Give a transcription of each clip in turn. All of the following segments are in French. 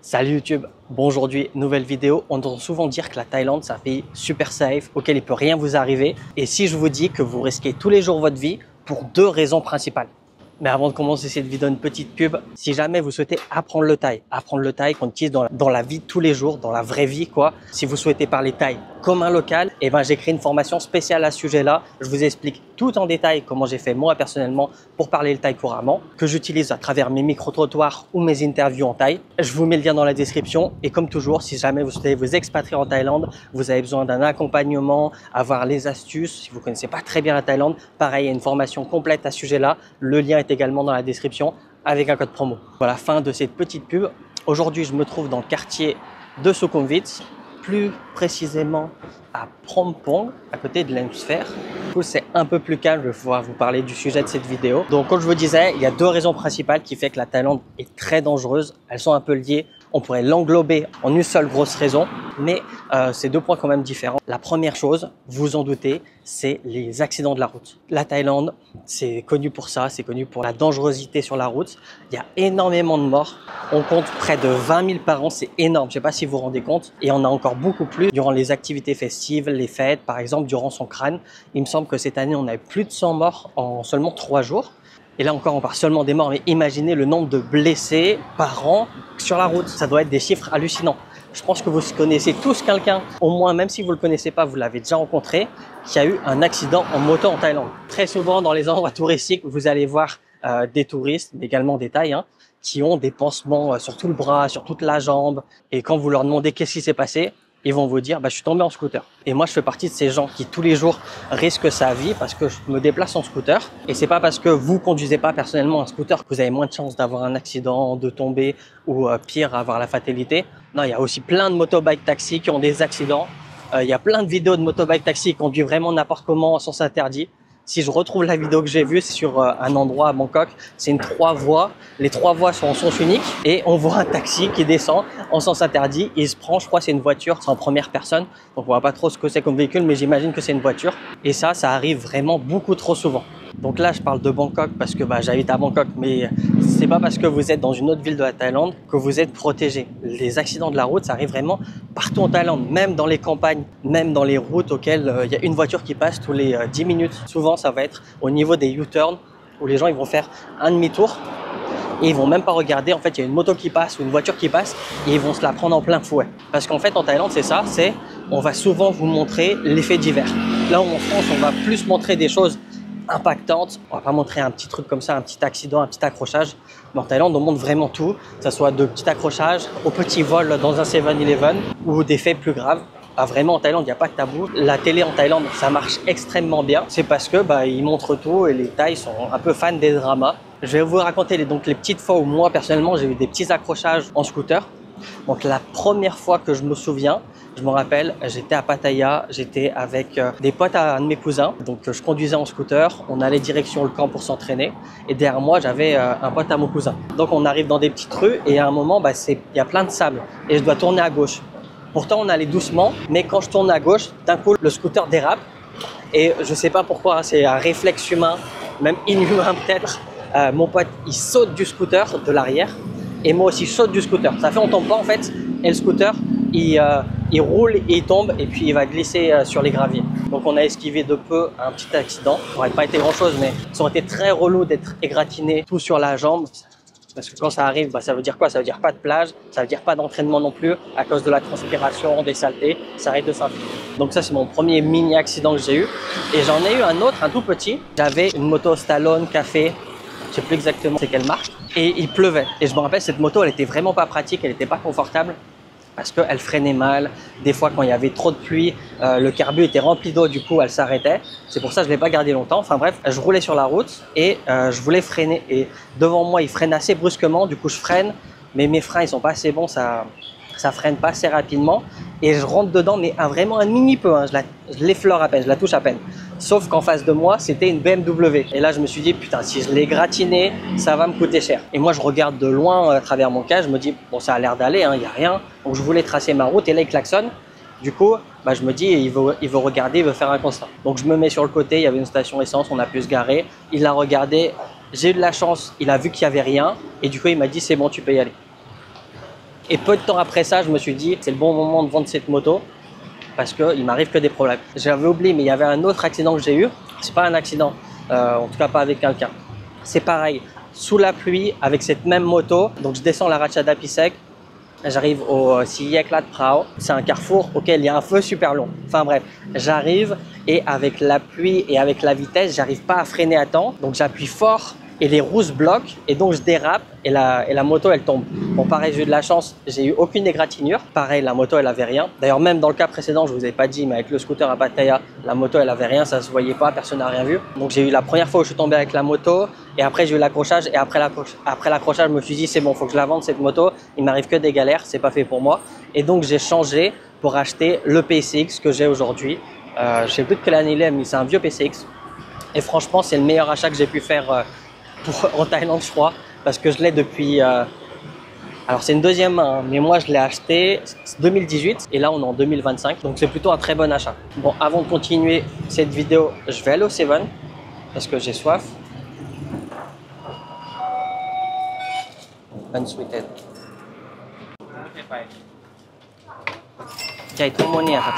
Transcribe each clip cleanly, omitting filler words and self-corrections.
Salut YouTube, bon aujourd'hui, nouvelle vidéo. On entend souvent dire que la Thaïlande c'est un pays super safe, auquel il peut rien vous arriver. Et si je vous dis que vous risquez tous les jours votre vie pour deux raisons principales. Mais avant de commencer cette vidéo, une petite pub. Si jamais vous souhaitez apprendre le thaï qu'on utilise dans la vie de tous les jours, dans la vraie vie quoi. Si vous souhaitez parler thaï comme un local, et ben j'ai créé une formation spéciale à ce sujet-là. Je vous explique tout en détail comment j'ai fait moi personnellement pour parler le thaï couramment, que j'utilise à travers mes micro-trottoirs ou mes interviews en thaï. Je vous mets le lien dans la description. Et comme toujours, si jamais vous souhaitez vous expatrier en Thaïlande, vous avez besoin d'un accompagnement, avoir les astuces. Si vous connaissez pas très bien la Thaïlande, pareil, il y a une formation complète à ce sujet-là. Le lien est également dans la description avec un code promo. Voilà, fin de cette petite pub. Aujourd'hui, je me trouve dans le quartier de Sukhumvit, plus précisément à Phrom Phong, à côté de l'hémisphère. Du coup, c'est un peu plus calme, je vais pouvoir vous parler du sujet de cette vidéo. Donc, comme je vous disais, il y a deux raisons principales qui font que la Thaïlande est très dangereuse. Elles sont un peu liées. On pourrait l'englober en une seule grosse raison, mais c'est deux points quand même différents. La première chose, vous en doutez, c'est les accidents de la route. La Thaïlande, c'est connu pour ça, c'est connu pour la dangerosité sur la route. Il y a énormément de morts. On compte près de 20 000 par an, c'est énorme. Je ne sais pas si vous vous rendez compte. Et on a encore beaucoup plus durant les activités festives, les fêtes, par exemple, durant Songkran. Il me semble que cette année, on a eu plus de 100 morts en seulement 3 jours. Et là encore, on parle seulement des morts, mais imaginez le nombre de blessés par an sur la route. Ça doit être des chiffres hallucinants. Je pense que vous connaissez tous quelqu'un, au moins même si vous ne le connaissez pas, vous l'avez déjà rencontré, qui a eu un accident en moto en Thaïlande. Très souvent, dans les endroits touristiques, vous allez voir des touristes, mais également des Thaïs, qui ont des pansements sur tout le bras, sur toute la jambe. Et quand vous leur demandez qu'est-ce qui s'est passé, ils vont vous dire, je suis tombé en scooter. Et moi, je fais partie de ces gens qui, tous les jours, risquent sa vie parce que je me déplace en scooter. Et c'est pas parce que vous conduisez pas personnellement un scooter que vous avez moins de chances d'avoir un accident, de tomber ou pire, avoir la fatalité. Non, il y a aussi plein de motobike taxis qui ont des accidents. Il y a plein de vidéos de motobike taxis qui conduisent vraiment n'importe comment en sens interdit. Si je retrouve la vidéo que j'ai vue, c'est sur un endroit à Bangkok. C'est une 3 voies. Les 3 voies sont en sens unique et on voit un taxi qui descend en sens interdit. Il se prend, je crois, c'est une voiture, c'est en première personne. Donc on voit pas trop ce que c'est comme véhicule, mais j'imagine que c'est une voiture. Et ça arrive vraiment beaucoup trop souvent. Donc là, je parle de Bangkok parce que j'habite à Bangkok, mais c'est pas parce que vous êtes dans une autre ville de la Thaïlande que vous êtes protégé. Les accidents de la route, ça arrive vraiment partout en Thaïlande, même dans les campagnes, même dans les routes auxquelles il y a une voiture qui passe tous les 10 minutes. Souvent, ça va être au niveau des U-turns où les gens ils vont faire un demi-tour et ils vont même pas regarder. En fait, il y a une moto qui passe ou une voiture qui passe et ils vont se la prendre en plein fouet. Parce qu'en fait, en Thaïlande, c'est ça, on va souvent vous montrer l'effet divers. Là où en France, on va plus montrer des choses impactante. On va pas montrer un petit truc comme ça, un petit accident, un petit accrochage. Mais en Thaïlande, on montre vraiment tout, que ce soit de petits accrochages au petit vol dans un 7-Eleven ou des faits plus graves. Vraiment, en Thaïlande, il n'y a pas de tabou. La télé en Thaïlande, ça marche extrêmement bien. C'est parce que ils montrent tout et les Thaïs sont un peu fans des dramas. Je vais vous raconter les petites fois où moi, personnellement, j'ai eu des petits accrochages en scooter. Donc la première fois que je me souviens, je me rappelle, j'étais à Pattaya, j'étais avec des potes à un de mes cousins. Donc je conduisais en scooter, on allait direction le camp pour s'entraîner. Et derrière moi, j'avais un pote à mon cousin. Donc on arrive dans des petites rues et à un moment, il y a plein de sable et je dois tourner à gauche. Pourtant, on allait doucement, mais quand je tourne à gauche, d'un coup, le scooter dérape. Et je sais pas pourquoi, c'est un réflexe humain, même inhumain peut-être. Mon pote, il saute du scooter de l'arrière. Et moi aussi, je saute du scooter. Ça fait on tombe pas en fait. Et le scooter, il roule et il tombe et puis il va glisser sur les graviers. Donc on a esquivé de peu un petit accident. Ça n'aurait pas été grand chose, mais ça aurait été très relou d'être égratigné tout sur la jambe. Parce que quand ça arrive, ça veut dire quoi? Ça veut dire pas de plage, ça veut dire pas d'entraînement non plus à cause de la transpiration, des saletés. Ça arrête de s'infiltrer. Donc ça, c'est mon premier mini accident que j'ai eu. Et j'en ai eu un autre, un tout petit. J'avais une moto Stallone Café. Je sais plus exactement c'est quelle marque. Et il pleuvait. Et je me rappelle, cette moto, elle était vraiment pas pratique, elle était pas confortable parce qu'elle freinait mal. Des fois, quand il y avait trop de pluie, le carbu était rempli d'eau, du coup, elle s'arrêtait. C'est pour ça que je l'ai pas gardé longtemps. Enfin bref, je roulais sur la route et je voulais freiner. Et devant moi, il freine assez brusquement. Du coup, je freine, mais mes freins, ils sont pas assez bons. Ça freine pas assez rapidement. Et je rentre dedans, mais vraiment un mini peu. Je l'effleure à peine, je la touche à peine. Sauf qu'en face de moi, c'était une BMW. Et là, je me suis dit, putain, si je l'ai gratiné, ça va me coûter cher. Et moi, je regarde de loin à travers mon casque, je me dis, bon, ça a l'air d'aller, il n'y a rien. Donc, je voulais tracer ma route et là, il klaxonne. Du coup, je me dis, il veut regarder, il veut faire un constat. Donc, je me mets sur le côté, il y avait une station essence, on a pu se garer. Il l'a regardé, j'ai eu de la chance, il a vu qu'il n'y avait rien. Et du coup, il m'a dit, c'est bon, tu peux y aller. Et peu de temps après ça, je me suis dit, c'est le bon moment de vendre cette moto parce qu'il m'arrive que des problèmes. J'avais oublié, mais il y avait un autre accident que j'ai eu. C'est pas un accident, en tout cas pas avec quelqu'un. C'est pareil, sous la pluie, avec cette même moto. Donc je descends la Rachada Pisek. J'arrive au Sijeklat Prao, c'est un carrefour auquel il y a un feu super long. Enfin bref, j'arrive et avec la pluie et avec la vitesse, j'arrive pas à freiner à temps. Donc j'appuie fort et les roues se bloquent et donc je dérape et la moto elle tombe. Bon pareil, j'ai eu de la chance, j'ai eu aucune égratignure. Pareil, la moto elle avait rien. D'ailleurs même dans le cas précédent, je vous ai pas dit, mais avec le scooter à Pattaya, la moto elle avait rien, ça se voyait pas, personne n'a rien vu. Donc j'ai eu la première fois où je suis tombé avec la moto et après j'ai eu l'accrochage et après l'accrochage je me suis dit c'est bon, faut que je la vende cette moto, il m'arrive que des galères, c'est pas fait pour moi. Et donc j'ai changé pour acheter le PCX que j'ai aujourd'hui. Je sais plus de quelle année il est, mais c'est un vieux PCX. Et franchement c'est le meilleur achat que j'ai pu faire en Thaïlande, je crois, parce que je l'ai depuis... alors c'est une deuxième main, mais moi je l'ai acheté 2018 et là on est en 2025, donc c'est plutôt un très bon achat. Bon, avant de continuer cette vidéo, je vais aller au Seven parce que j'ai soif. Unsweetened. Jai tout le mondeเนี่ยครับ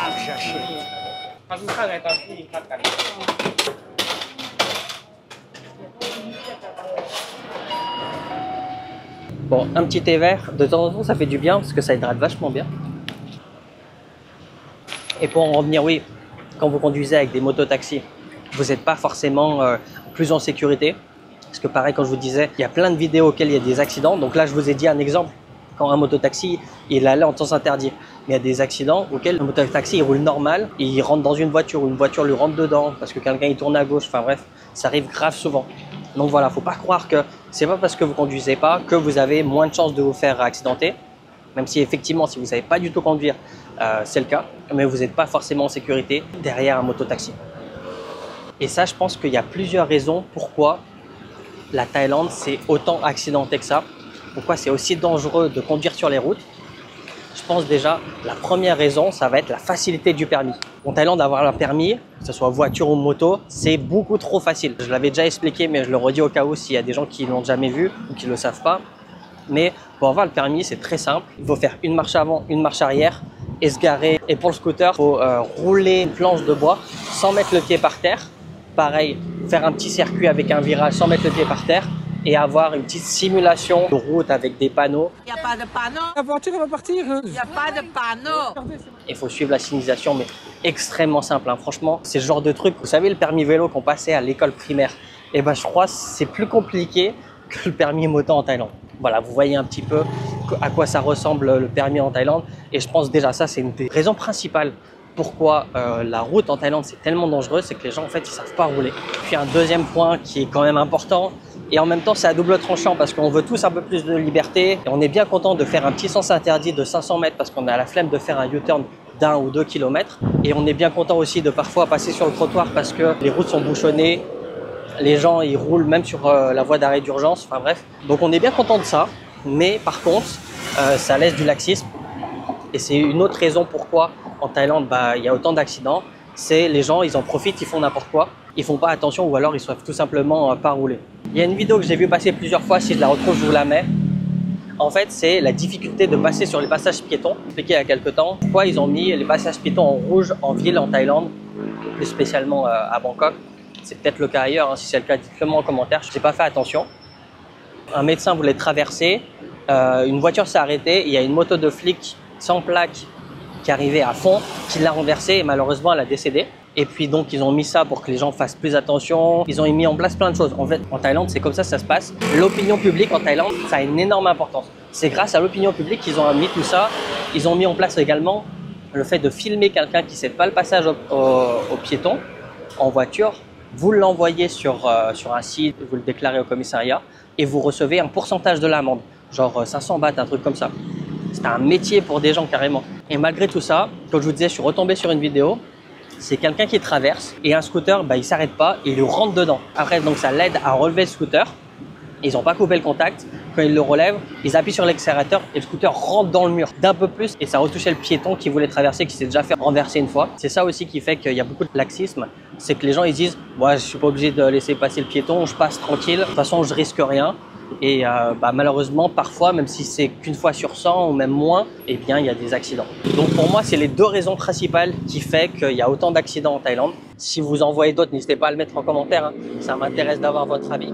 Bon, un petit thé vert, de temps en temps ça fait du bien parce que ça hydrate vachement bien. Et pour en revenir, oui, quand vous conduisez avec des mototaxis, vous n'êtes pas forcément plus en sécurité. Parce que pareil, quand je vous disais, il y a plein de vidéos auxquelles il y a des accidents. Donc là, je vous ai dit un exemple. Quand un mototaxi, il allait en sens interdit. Mais il y a des accidents auxquels le mototaxi, il roule normal. Et il rentre dans une voiture ou une voiture lui rentre dedans parce que quelqu'un, il tourne à gauche. Enfin bref, ça arrive grave souvent. Donc voilà, faut pas croire que c'est pas parce que vous conduisez pas que vous avez moins de chances de vous faire accidenter. Même si effectivement, si vous savez pas du tout conduire, c'est le cas. Mais vous n'êtes pas forcément en sécurité derrière un mototaxi. Et ça, je pense qu'il y a plusieurs raisons pourquoi la Thaïlande, c'est autant accidenté que ça. Pourquoi c'est aussi dangereux de conduire sur les routes. Je pense déjà, la première raison, ça va être la facilité du permis. En Thaïlande, avoir un permis, que ce soit voiture ou moto, c'est beaucoup trop facile. Je l'avais déjà expliqué, mais je le redis au cas où s'il y a des gens qui ne l'ont jamais vu ou qui ne le savent pas. Mais pour avoir le permis, c'est très simple. Il faut faire une marche avant, une marche arrière et se garer. Et pour le scooter, il faut rouler une planche de bois sans mettre le pied par terre. Pareil, faire un petit circuit avec un virage sans mettre le pied par terre et avoir une petite simulation de route avec des panneaux. Il n'y a pas de panneau. La voiture elle va partir. Il n'y a pas de panneau. Il faut suivre la signalisation, mais extrêmement simple. Hein. Franchement, c'est le genre de truc, vous savez, le permis vélo qu'on passait à l'école primaire. Et ben, je crois que c'est plus compliqué que le permis moto en Thaïlande. Voilà, vous voyez un petit peu à quoi ça ressemble le permis en Thaïlande. Et je pense déjà ça, c'est une des raisons principales pourquoi la route en Thaïlande c'est tellement dangereux, c'est que les gens en fait ils savent pas rouler. Puis un deuxième point qui est quand même important et en même temps c'est à double tranchant parce qu'on veut tous un peu plus de liberté et on est bien content de faire un petit sens interdit de 500 mètres parce qu'on a la flemme de faire un U-turn d'1 ou 2 km et on est bien content aussi de parfois passer sur le trottoir parce que les routes sont bouchonnées, les gens ils roulent même sur la voie d'arrêt d'urgence, enfin bref. Donc on est bien content de ça, mais par contre ça laisse du laxisme et c'est une autre raison pourquoi en Thaïlande, il y a autant d'accidents, c'est les gens, ils en profitent, ils font n'importe quoi, ils font pas attention ou alors ils savent tout simplement pas rouler. Il y a une vidéo que j'ai vu passer plusieurs fois, si je la retrouve, je vous la mets. En fait, c'est la difficulté de passer sur les passages piétons. J'ai expliqué il y a quelques temps pourquoi ils ont mis les passages piétons en rouge en ville en Thaïlande, plus spécialement à Bangkok. C'est peut-être le cas ailleurs, hein. Si c'est le cas, dites-le moi en commentaire, je n'ai pas fait attention. Un médecin voulait traverser, une voiture s'est arrêtée, il y a une moto de flic sans plaque qui arrivait à fond, qui l'a renversée et malheureusement elle a décédé. Et puis donc ils ont mis ça pour que les gens fassent plus attention, ils ont mis en place plein de choses. En fait en Thaïlande c'est comme ça se passe. L'opinion publique en Thaïlande ça a une énorme importance. C'est grâce à l'opinion publique qu'ils ont mis tout ça. Ils ont mis en place également le fait de filmer quelqu'un qui ne cède pas le passage aux piétons en voiture. Vous l'envoyez sur un site, vous le déclarez au commissariat et vous recevez un pourcentage de l'amende, genre 500 bahts, un truc comme ça. C'est un métier pour des gens carrément. Et malgré tout ça, comme je vous disais, je suis retombé sur une vidéo. C'est quelqu'un qui traverse et un scooter, il s'arrête pas et il lui rentre dedans. Après, donc ça l'aide à relever le scooter. Ils n'ont pas coupé le contact. Quand ils le relèvent, ils appuient sur l'accélérateur et le scooter rentre dans le mur d'un peu plus et ça retouchait le piéton qui voulait traverser, qui s'est déjà fait renverser une fois. C'est ça aussi qui fait qu'il y a beaucoup de laxisme. C'est que les gens ils disent, moi je suis pas obligé de laisser passer le piéton, je passe tranquille. De toute façon, je risque rien. Et malheureusement, parfois, même si c'est qu'une fois sur 100 ou même moins, eh bien, il y a des accidents. Donc pour moi, c'est les deux raisons principales qui font qu'il y a autant d'accidents en Thaïlande. Si vous en voyez d'autres, n'hésitez pas à le mettre en commentaire, hein. Ça m'intéresse d'avoir votre avis.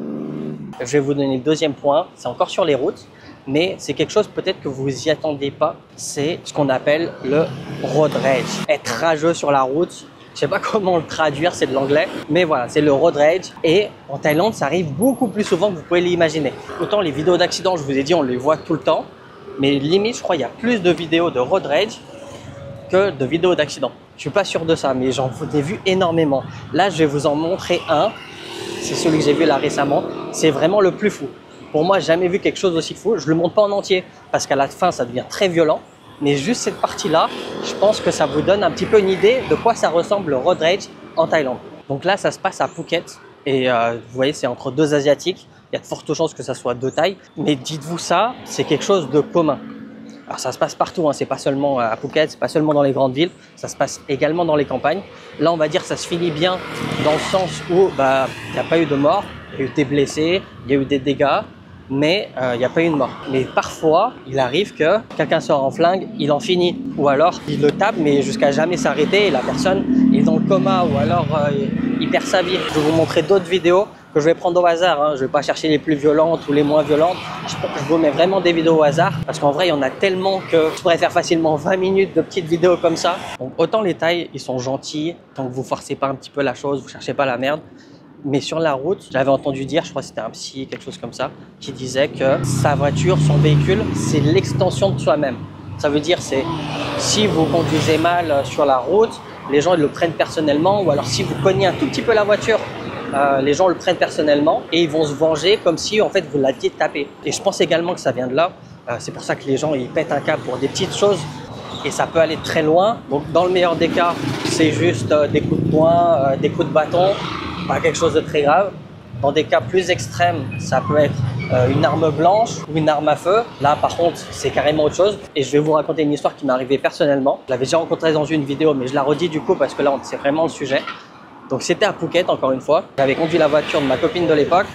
Je vais vous donner le deuxième point, c'est encore sur les routes, mais c'est quelque chose peut-être que vous n'y attendiez pas. C'est ce qu'on appelle le road rage. Être rageux sur la route. Je sais pas comment le traduire, c'est de l'anglais, mais voilà, c'est le road rage. Et en Thaïlande, ça arrive beaucoup plus souvent que vous pouvez l'imaginer. Autant les vidéos d'accidents, je vous ai dit, on les voit tout le temps, mais limite, je crois, il y a plus de vidéos de road rage que de vidéos d'accidents. Je suis pas sûr de ça, mais j'en ai vu énormément. Là, je vais vous en montrer un. C'est celui que j'ai vu là récemment. C'est vraiment le plus fou. Pour moi, j'ai jamais vu quelque chose aussi fou. Je le montre pas en entier parce qu'à la fin, ça devient très violent. Mais juste cette partie-là, je pense que ça vous donne un petit peu une idée de quoi ça ressemble le road rage en Thaïlande. Donc là, ça se passe à Phuket et vous voyez, c'est entre deux Asiatiques. Il y a de fortes chances que ça soit deux Thaïs. Mais dites-vous ça, c'est quelque chose de commun. Alors ça se passe partout, hein. C'est pas seulement à Phuket, c'est pas seulement dans les grandes villes, ça se passe également dans les campagnes. Là, on va dire que ça se finit bien dans le sens où il n'y a pas eu de mort, il y a eu des blessés, il y a eu des dégâts, mais il n'y a pas eu de mort. Mais parfois, il arrive que quelqu'un sort en flingue, il en finit. Ou alors, il le tape, mais jusqu'à jamais s'arrêter et la personne est dans le coma ou alors il perd sa vie. Je vais vous montrer d'autres vidéos que je vais prendre au hasard, hein. Je ne vais pas chercher les plus violentes ou les moins violentes. Je vous mets vraiment des vidéos au hasard parce qu'en vrai, il y en a tellement que je pourrais faire facilement 20 minutes de petites vidéos comme ça. Donc, autant les Thaïs, ils sont gentils, tant que vous forcez pas un petit peu la chose, vous cherchez pas la merde. Mais sur la route, j'avais entendu dire, je crois que c'était un psy, quelque chose comme ça, qui disait que sa voiture, son véhicule, c'est l'extension de soi-même. Ça veut dire, c'est si vous conduisez mal sur la route, les gens ils le prennent personnellement, ou alors si vous cognez un tout petit peu la voiture, les gens le prennent personnellement et ils vont se venger comme si en fait vous l'aviez tapé. Et je pense également que ça vient de là. C'est pour ça que les gens ils pètent un câble pour des petites choses et ça peut aller très loin. Donc dans le meilleur des cas, c'est juste des coups de poing, des coups de bâton, pas quelque chose de très grave. Dans des cas plus extrêmes, ça peut être une arme blanche ou une arme à feu. Là, par contre, c'est carrément autre chose. Et je vais vous raconter une histoire qui m'est arrivée personnellement. Je l'avais déjà rencontrée dans une vidéo, mais je la redis du coup parce que là, c'est vraiment le sujet. Donc, c'était à Phuket, encore une fois. J'avais conduit la voiture de ma copine de l'époque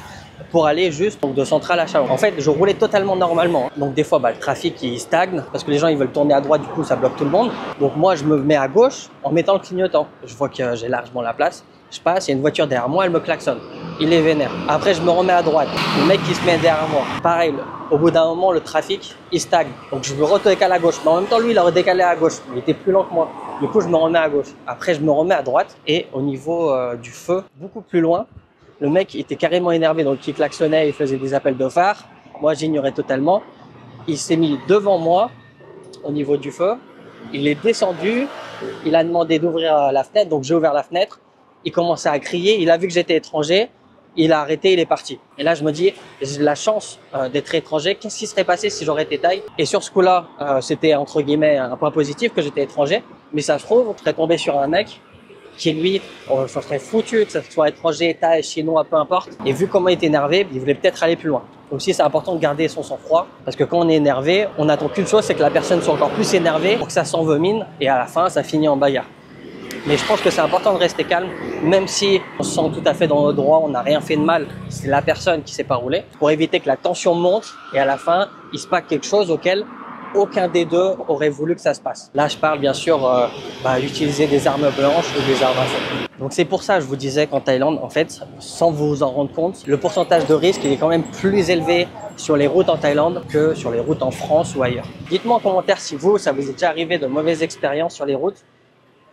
pour aller juste de Centrale à Chao. En fait, je roulais totalement normalement. Donc, des fois, le trafic, il stagne parce que les gens, ils veulent tourner à droite. Du coup, ça bloque tout le monde. Donc, moi, je me mets à gauche en mettant le clignotant. Je vois que j'ai largement la place. Je passe, il y a une voiture derrière moi, elle me klaxonne. Il est vénère. Après, je me remets à droite. Le mec qui se met derrière moi. Pareil, au bout d'un moment, le trafic, il stagne. Donc, je me redécale à gauche. Mais en même temps, lui, il a redécalé à gauche. Il était plus lent que moi. Du coup, je me remets à gauche. Après, je me remets à droite. Et au niveau du feu, beaucoup plus loin, le mec était carrément énervé. Donc, il klaxonnait, il faisait des appels de phare. Moi, j'ignorais totalement. Il s'est mis devant moi au niveau du feu. Il est descendu. Il a demandé d'ouvrir la fenêtre. Donc, j'ai ouvert la fenêtre. Il commençait à crier, il a vu que j'étais étranger, il a arrêté, il est parti. Et là, je me dis, j'ai la chance d'être étranger, qu'est-ce qui serait passé si j'aurais été Thaï? Et sur ce coup-là, c'était entre guillemets un point positif que j'étais étranger, mais ça se trouve, on serait tombé sur un mec qui lui, ça serait foutu, que ce soit étranger, Thaï, chinois, peu importe. Et vu comment il était énervé, il voulait peut-être aller plus loin. Donc aussi, c'est important de garder son sang-froid, parce que quand on est énervé, on n'attend qu'une chose, c'est que la personne soit encore plus énervée pour que ça s'envenime, et à la fin, ça finit en bagarre. Mais je pense que c'est important de rester calme, même si on se sent tout à fait dans nos droits, on n'a rien fait de mal, c'est la personne qui ne s'est pas roulée, pour éviter que la tension monte et à la fin, il se passe quelque chose auquel aucun des deux aurait voulu que ça se passe. Là, je parle bien sûr d'utiliser des armes blanches ou des armes à feu. Donc c'est pour ça que je vous disais qu'en Thaïlande, en fait, sans vous en rendre compte, le pourcentage de risque il est quand même plus élevé sur les routes en Thaïlande que sur les routes en France ou ailleurs. Dites-moi en commentaire si ça vous est déjà arrivé de mauvaises expériences sur les routes,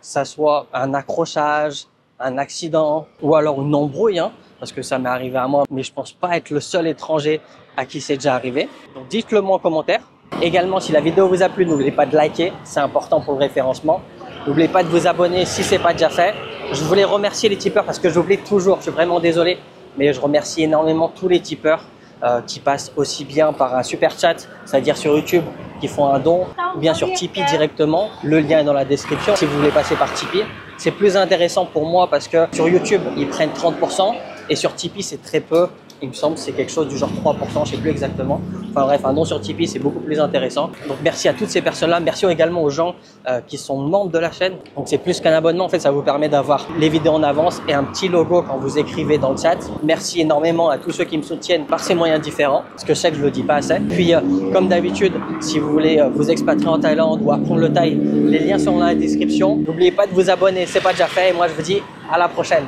ça soit un accrochage, un accident ou alors une embrouille, hein, parce que ça m'est arrivé à moi, mais je pense pas être le seul étranger à qui c'est déjà arrivé. Donc dites-le moi en commentaire. Également, si la vidéo vous a plu, n'oubliez pas de liker, c'est important pour le référencement. N'oubliez pas de vous abonner si c'est pas déjà fait. Je voulais remercier les tipeurs parce que j'oublie toujours, je suis vraiment désolé, mais je remercie énormément tous les tipeurs qui passent aussi bien par un super chat, c'est-à-dire sur YouTube, qui font un don, ou bien sur Tipeee directement. Le lien est dans la description si vous voulez passer par Tipeee. C'est plus intéressant pour moi parce que sur YouTube, ils prennent 30% et sur Tipeee, c'est très peu. Il me semble que c'est quelque chose du genre 3%, je ne sais plus exactement. Enfin bref, un don sur Tipeee, c'est beaucoup plus intéressant. Donc merci à toutes ces personnes-là. Merci également aux gens qui sont membres de la chaîne. Donc c'est plus qu'un abonnement. En fait, ça vous permet d'avoir les vidéos en avance et un petit logo quand vous écrivez dans le chat. Merci énormément à tous ceux qui me soutiennent par ces moyens différents, parce que je sais que je le dis pas assez. Puis comme d'habitude, si vous voulez vous expatrier en Thaïlande ou apprendre le thaï, les liens sont dans la description. N'oubliez pas de vous abonner, c'est pas déjà fait. Et moi, je vous dis à la prochaine.